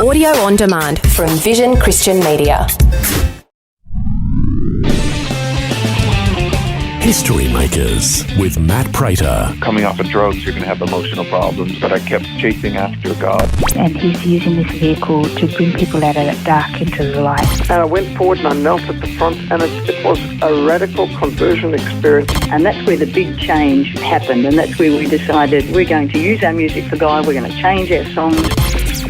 Audio on demand from Vision Christian Media. History Makers with Matt Prater. Coming off of drugs, you're going to have emotional problems, but I kept chasing after God. And he's using this vehicle to bring people out of that dark into the light. And I went forward and I knelt at the front, and it was a radical conversion experience. And that's where the big change happened, and that's where we decided we're going to use our music for God, we're going to change our songs.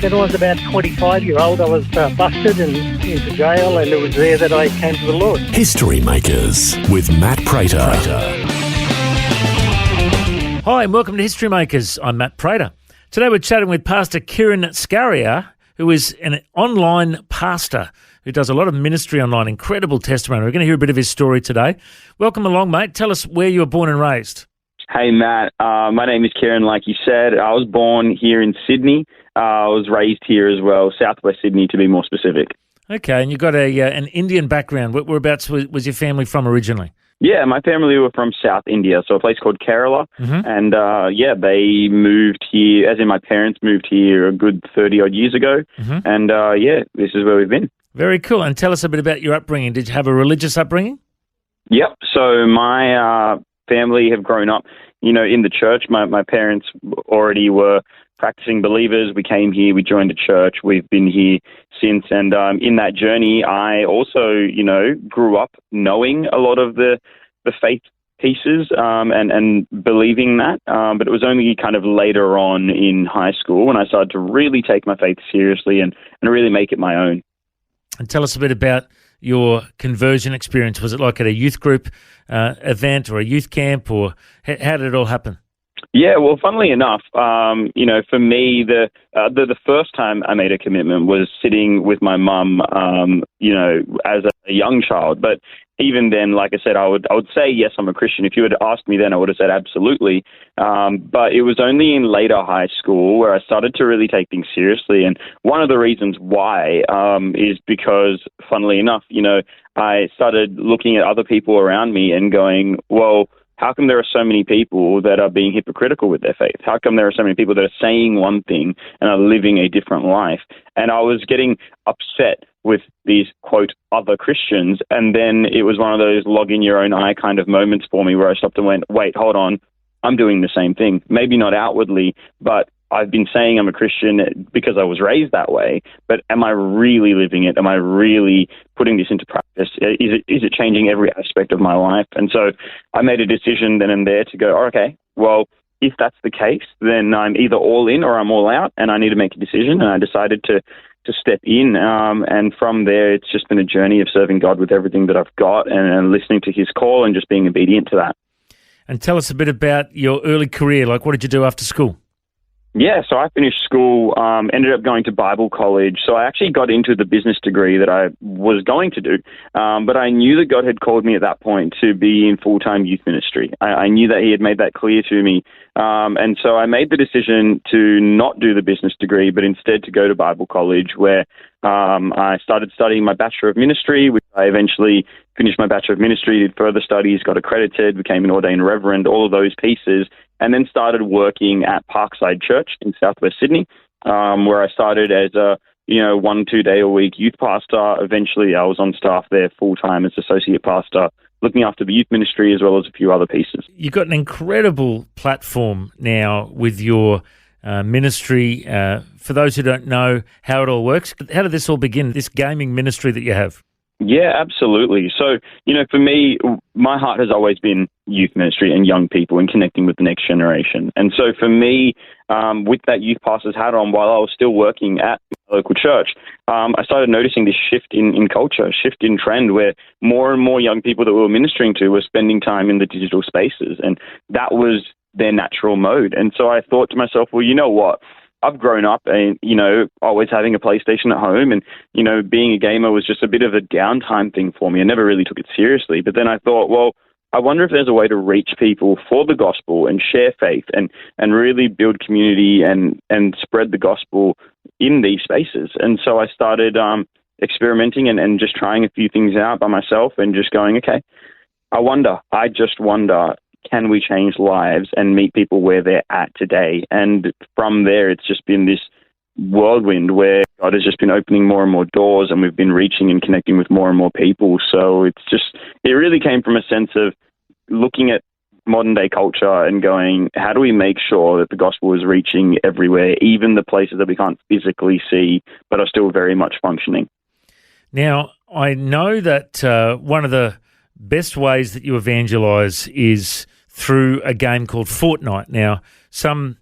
When I was about 25-year-old, I was busted and into jail, and it was there that I came to the Lord. History Makers with Matt Prater. Hi, and welcome to History Makers. I'm Matt Prater. Today we're chatting with Pastor Kiran Skariah, who is an online pastor who does a lot of ministry online. Incredible testimony. We're going to hear a bit of his story today. Welcome along, mate. Tell us where you were born and raised. Hey, Matt. My name is Kiran, like you said. I was born here in Sydney. I was raised here as well, southwest Sydney to be more specific. Okay, and you've got an Indian background. Whereabouts was your family from originally? Yeah, my family were from South India, so a place called Kerala. Mm-hmm. And, they moved here, as in my parents moved here a good 30-odd years ago. Mm-hmm. And, this is where we've been. Very cool. And tell us a bit about your upbringing. Did you have a religious upbringing? Yep. So my family have grown up, in the church. My parents already were practicing believers. We came here, we joined a church. We've been here since. And in that journey, I also, grew up knowing a lot of the faith pieces and believing that. But it was only kind of later on in high school when I started to really take my faith seriously and really make it my own. And tell us a bit about your conversion experience. Was it like at a youth group event or a youth camp, or how did it all happen? Yeah, well, funnily enough, for me, the first time I made a commitment was sitting with my mum, as a young child. But even then, like I said, I would say, yes, I'm a Christian. If you had asked me then, I would have said absolutely. But it was only in later high school where I started to really take things seriously. And one of the reasons why is because, funnily enough, I started looking at other people around me and going, well, how come there are so many people that are being hypocritical with their faith? How come there are so many people that are saying one thing and are living a different life? And I was getting upset with these, quote, other Christians. And then it was one of those log in your own eye kind of moments for me where I stopped and went, wait, hold on, I'm doing the same thing. Maybe not outwardly, but I've been saying I'm a Christian because I was raised that way, but am I really living it? Am I really putting this into practice? Is it changing every aspect of my life? And so I made a decision then and there to go, okay, well, if that's the case, then I'm either all in or I'm all out, and I need to make a decision. And I decided to step in. And from there, it's just been a journey of serving God with everything that I've got and listening to his call and just being obedient to that. And tell us a bit about your early career. Like, what did you do after school? Yeah, so I finished school, ended up going to Bible college. So I actually got into the business degree that I was going to do. But I knew that God had called me at that point to be in full-time youth ministry. I knew that he had made that clear to me. And so I made the decision to not do the business degree, but instead to go to Bible college, where I started studying my Bachelor of Ministry, which I eventually finished my Bachelor of Ministry, did further studies, got accredited, became an ordained reverend, all of those pieces, and then started working at Parkside Church in southwest Sydney, where I started as a 1-2 day a week youth pastor. Eventually I was on staff there full-time as associate pastor, looking after the youth ministry as well as a few other pieces. You've got an incredible platform now with your ministry. For those who don't know how it all works, how did this all begin, this gaming ministry that you have? Yeah, absolutely. So, for me, my heart has always been youth ministry and young people and connecting with the next generation. And so for me, with that youth pastor's hat on, while I was still working at my local church, I started noticing this shift in culture, a shift in trend where more and more young people that we were ministering to were spending time in the digital spaces. And that was their natural mode. And so I thought to myself, well, you know what? I've grown up and, always having a PlayStation at home and, being a gamer was just a bit of a downtime thing for me. I never really took it seriously. But then I thought, well, I wonder if there's a way to reach people for the gospel and share faith and really build community and spread the gospel in these spaces. And so I started experimenting and just trying a few things out by myself and just going, okay, I just wonder, can we change lives and meet people where they're at today? And from there, it's just been this whirlwind where God has just been opening more and more doors, and we've been reaching and connecting with more and more people. So it really came from a sense of looking at modern day culture and going, how do we make sure that the gospel is reaching everywhere, even the places that we can't physically see but are still very much functioning? Now, I know that one of the best ways that you evangelize is through a game called Fortnite. Now, some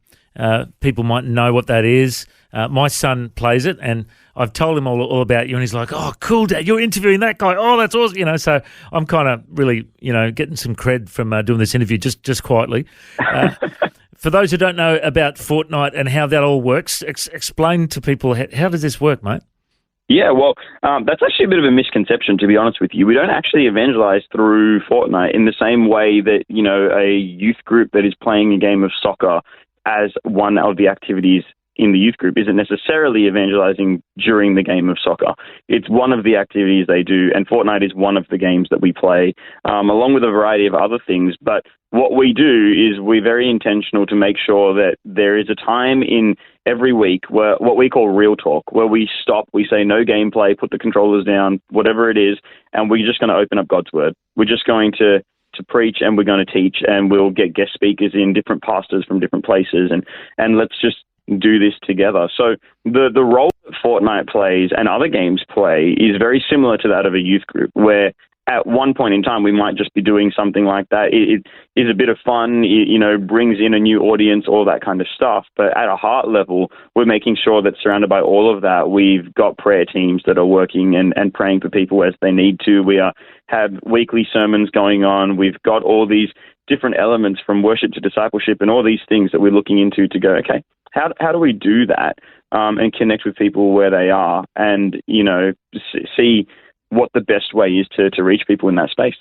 people might know what that is. My son plays it, and I've told him all about you, and he's like, "Oh, cool, Dad, you're interviewing that guy. Oh, that's awesome." So I'm kind of really, getting some cred from doing this interview just quietly. For those who don't know about Fortnite and how that all works, explain to people, how does this work, mate? Yeah, well, that's actually a bit of a misconception, to be honest with you. We don't actually evangelize through Fortnite in the same way that, a youth group that is playing a game of soccer as one of the activities in the youth group isn't necessarily evangelizing during the game of soccer. It's one of the activities they do, and Fortnite is one of the games that we play, along with a variety of other things. But what we do is we're very intentional to make sure that there is a time in every week where what we call real talk, where we stop, we say no gameplay, put the controllers down, whatever it is, and we're just going to open up God's word. We're just going to preach, and we're going to teach, and we'll get guest speakers in, different pastors from different places, and let's just do this together. So the role that Fortnite plays and other games play is very similar to that of a youth group, where at one point in time we might just be doing something like that. It is a bit of fun, brings in a new audience, all that kind of stuff. But at a heart level, we're making sure that surrounded by all of that, we've got prayer teams that are working and praying for people as they need to. We have weekly sermons going on. We've got all these different elements from worship to discipleship and all these things that we're looking into to go, okay, how do we do that and connect with people where they are and, see what the best way is to reach people in that space.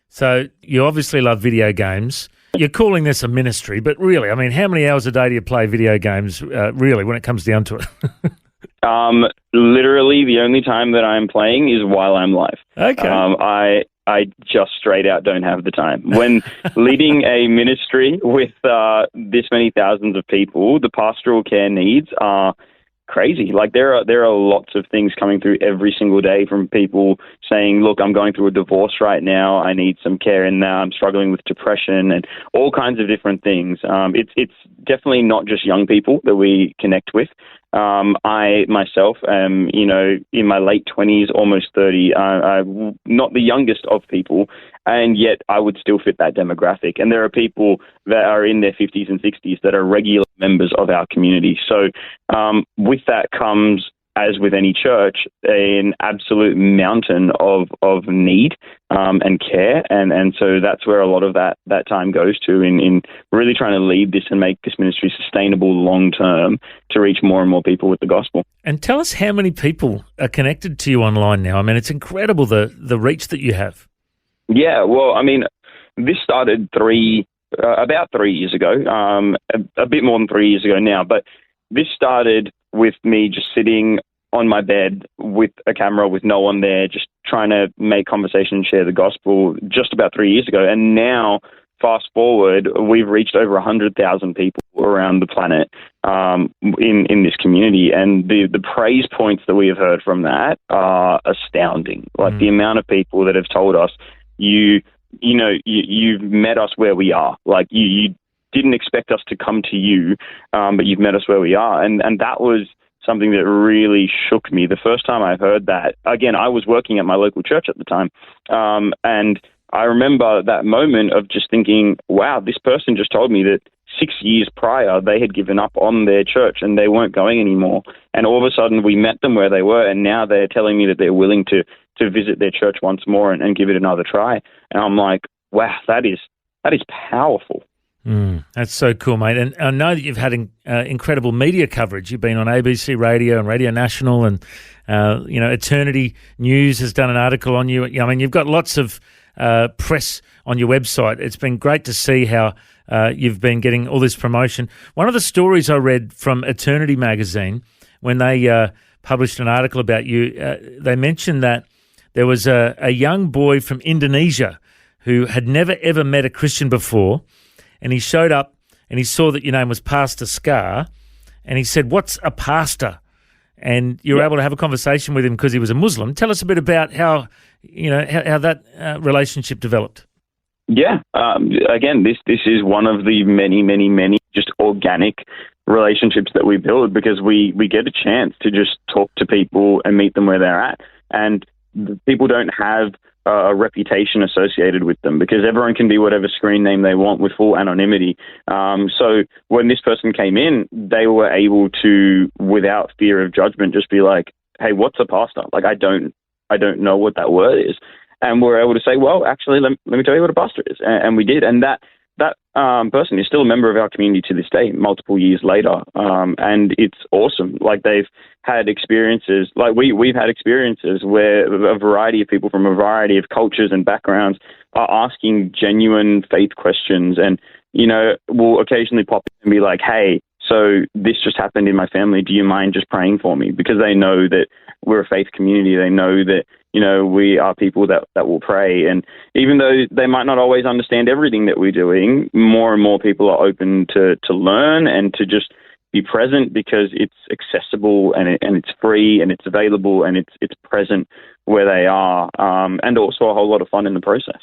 So you obviously love video games. You're calling this a ministry, but really, how many hours a day do you play video games, really, when it comes down to it? Literally, the only time that I'm playing is while I'm live. Okay. I just straight out don't have the time. When leading a ministry with this many thousands of people, the pastoral care needs are crazy. Like there are lots of things coming through every single day from people saying, look, I'm going through a divorce right now. I need some care in that. I'm struggling with depression and all kinds of different things. It's definitely not just young people that we connect with. I myself am, in my late 20s, almost 30. I'm not the youngest of people, and yet I would still fit that demographic. And there are people that are in their 50s and 60s that are regular members of our community. So with that comes, as with any church, an absolute mountain of need and care. And so that's where a lot of that time goes to in really trying to lead this and make this ministry sustainable long term to reach more and more people with the gospel. And tell us how many people are connected to you online now. It's incredible the reach that you have. Yeah, well, this started about 3 years ago, a bit more than 3 years ago now, but this started with me just sitting on my bed with a camera with no one there, just trying to make conversation and share the gospel just about 3 years ago. And now, fast forward, we've reached over 100,000 people around the planet in this community. And the praise points that we have heard from that are astounding. Like the amount of people that have told us, you've met us where we are. Like you didn't expect us to come to you, but you've met us where we are. And that was something that really shook me. The first time I heard that, again, I was working at my local church at the time. And I remember that moment of just thinking, wow, this person just told me that 6 years prior, they had given up on their church and they weren't going anymore. And all of a sudden we met them where they were. And now they're telling me that they're willing to visit their church once more and give it another try. And I'm like, wow, that is powerful. That's so cool, mate. And I know that you've had incredible media coverage. You've been on ABC Radio and Radio National, and Eternity News has done an article on you. You've got lots of press on your website. It's been great to see how you've been getting all this promotion. One of the stories I read from Eternity magazine, when they published an article about you, they mentioned that there was a young boy from Indonesia who had never ever met a Christian before. And he showed up and he saw that your name was PastorSKAR, and he said, "What's a pastor?" And you were able to have a conversation with him because he was a Muslim. Tell us a bit about how that relationship developed. Yeah. Again, this is one of the many just organic relationships that we build, because we get a chance to just talk to people and meet them where they're at. And people don't have a reputation associated with them, because everyone can be whatever screen name they want with full anonymity. So when this person came in, they were able to, without fear of judgment, just be like, "Hey, what's a pastor? Like, I don't know what that word is." And we're able to say, "Well, actually, let me tell you what a pastor is." And we did. And that person is still a member of our community to this day, multiple years later. And it's awesome. Like, they've had experiences, like we've had experiences where a variety of people from a variety of cultures and backgrounds are asking genuine faith questions. And, will occasionally pop in and be like, "Hey, so this just happened in my family. Do you mind just praying for me?" Because they know that we're a faith community. They know that, we are people that will pray. And even though they might not always understand everything that we're doing, more and more people are open to learn and to just be present, because it's accessible and it's free and it's available and it's present where they are, and also a whole lot of fun in the process.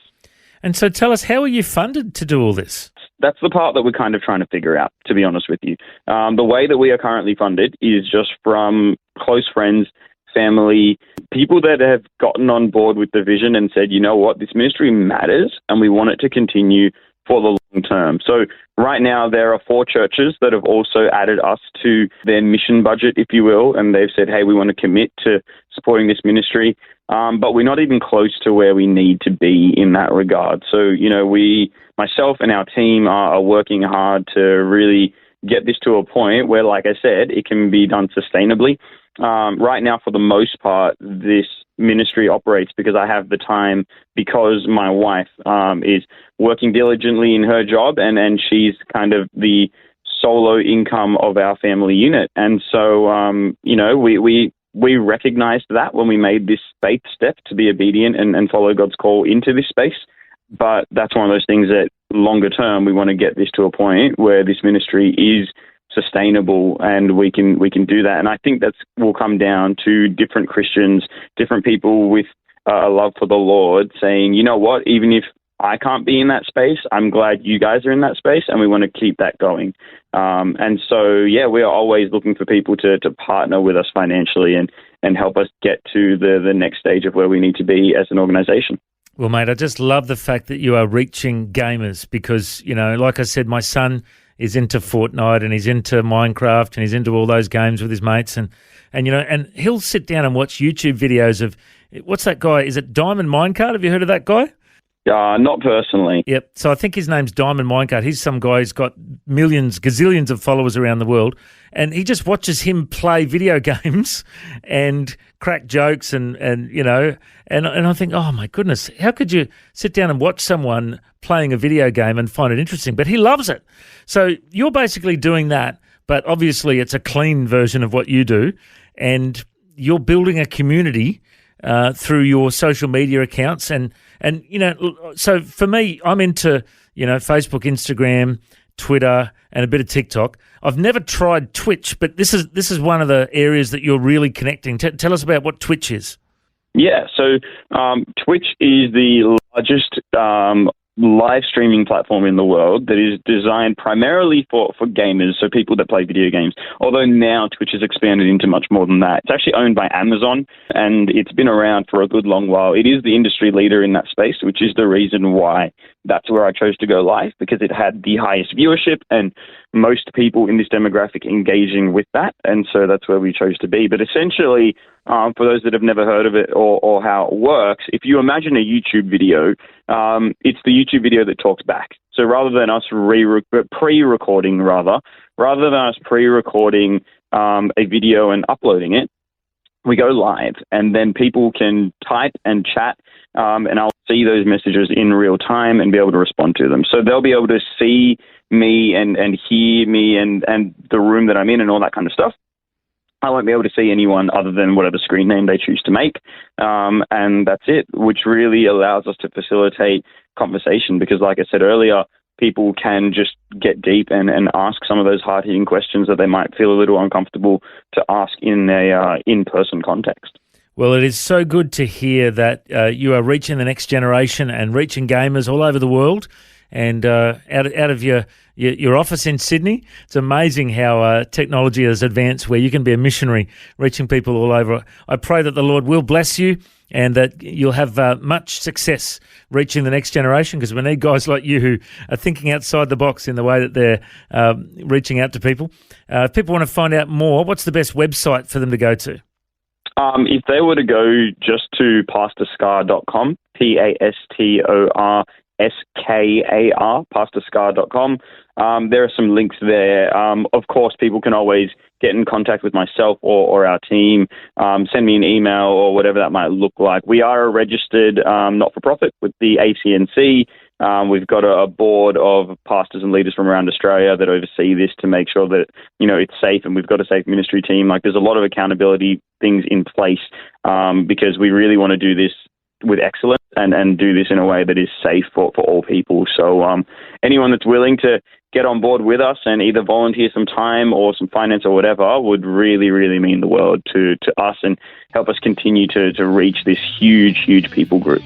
And so tell us, how are you funded to do all this? That's the part that we're kind of trying to figure out, to be honest with you. The way that we are currently funded is just from close friends, family, people that have gotten on board with the vision and said, "You know what, this ministry matters and we want it to continue for the long term." So right now there are 4 churches that have also added us to their mission budget, if you will, and they've said, "Hey, we want to commit to supporting this ministry." But we're not even close to where we need to be in that regard. So, myself and our team are working hard to really get this to a point where, like I said, it can be done sustainably. Right now, for the most part, this ministry operates because I have the time, because my wife is working diligently in her job, and she's kind of the solo income of our family unit. And so, we recognized that when we made this faith step to be obedient and follow God's call into this space. But that's one of those things that longer term, we want to get this to a point where this ministry is sustainable and we can do that. And I think that will come down to different Christians, different people with a love for the Lord saying, "You know what, even if I can't be in that space, I'm glad you guys are in that space, and we want to keep that going." And so, we are always looking for people to partner with us financially and help us get to the next stage of where we need to be as an organization. Well, mate, I just love the fact that you are reaching gamers because, like I said, my son is into Fortnite and he's into Minecraft and he's into all those games with his mates and he'll sit down and watch YouTube videos of, what's that guy? Is it Diamond Minecart? Have you heard of that guy? Not personally. Yep. So I think his name's Diamond Minecart. He's some guy who's got millions, gazillions of followers around the world, and he just watches him play video games and crack jokes and I think, oh my goodness, how could you sit down and watch someone playing a video game and find it interesting? But he loves it. So you're basically doing that, but obviously it's a clean version of what you do, and you're building a community through your social media accounts. And so for me, I'm into, Facebook, Instagram, Twitter, and a bit of TikTok. I've never tried Twitch, but this is one of the areas that you're really connecting. Tell us about what Twitch is. Yeah, so Twitch is the largest live streaming platform in the world that is designed primarily for gamers, so people that play video games. Although now Twitch has expanded into much more than that. It's actually owned by Amazon, and it's been around for a good long while. It is the industry leader in that space, which is the reason why that's where I chose to go live, because it had the highest viewership and most people in this demographic engaging with that. And so that's where we chose to be. But essentially, for those that have never heard of it or how it works, if you imagine a YouTube video, it's the YouTube video that talks back. So rather than us pre-recording a video and uploading it, we go live, and then people can type and chat, and I'll see those messages in real time and be able to respond to them. So they'll be able to see me and hear me and the room that I'm in and all that kind of stuff. I won't be able to see anyone other than whatever screen name they choose to make, and that's it, which really allows us to facilitate conversation because, like I said earlier, people can just get deep and ask some of those hard-hitting questions that they might feel a little uncomfortable to ask in a in-person context. Well, it is so good to hear that you are reaching the next generation and reaching gamers all over the world. And out of your office in Sydney, it's amazing how technology has advanced where you can be a missionary reaching people all over. I pray that the Lord will bless you and that you'll have much success reaching the next generation, because we need guys like you who are thinking outside the box in the way that they're reaching out to people. If people want to find out more, what's the best website for them to go to? If they were to go just to PastorSKAR.com, PastorSKAR, PastorSKAR.com. There are some links there. Of course, people can always get in contact with myself or our team, send me an email or whatever that might look like. We are a registered not-for-profit with the ACNC. We've got a board of pastors and leaders from around Australia that oversee this to make sure that, it's safe, and we've got a safe ministry team. Like, there's a lot of accountability things in place because we really want to do this with excellence and do this in a way that is safe for all people. So anyone that's willing to get on board with us and either volunteer some time or some finance or whatever would really, really mean the world to us and help us continue to reach this huge people group.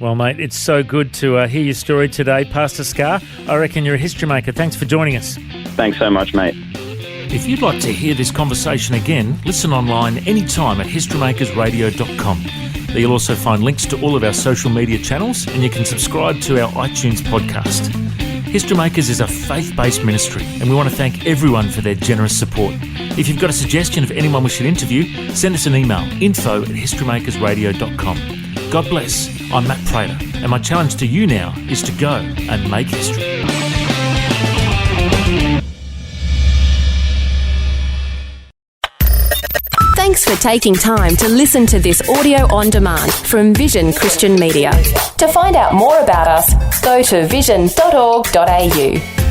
Well, mate, it's so good to hear your story today, Pastor Skar. I reckon you're a history maker. Thanks for joining us. Thanks so much, mate. If you'd like to hear this conversation again, listen online anytime at historymakersradio.com. There you'll also find links to all of our social media channels, and you can subscribe to our iTunes podcast. History Makers is a faith-based ministry, and we want to thank everyone for their generous support. If you've got a suggestion of anyone we should interview, send us an email, info@historymakersradio.com. God bless. I'm Matt Prater, and my challenge to you now is to go and make history. Thanks for taking time to listen to this audio on demand from Vision Christian Media. To find out more about us, go to vision.org.au.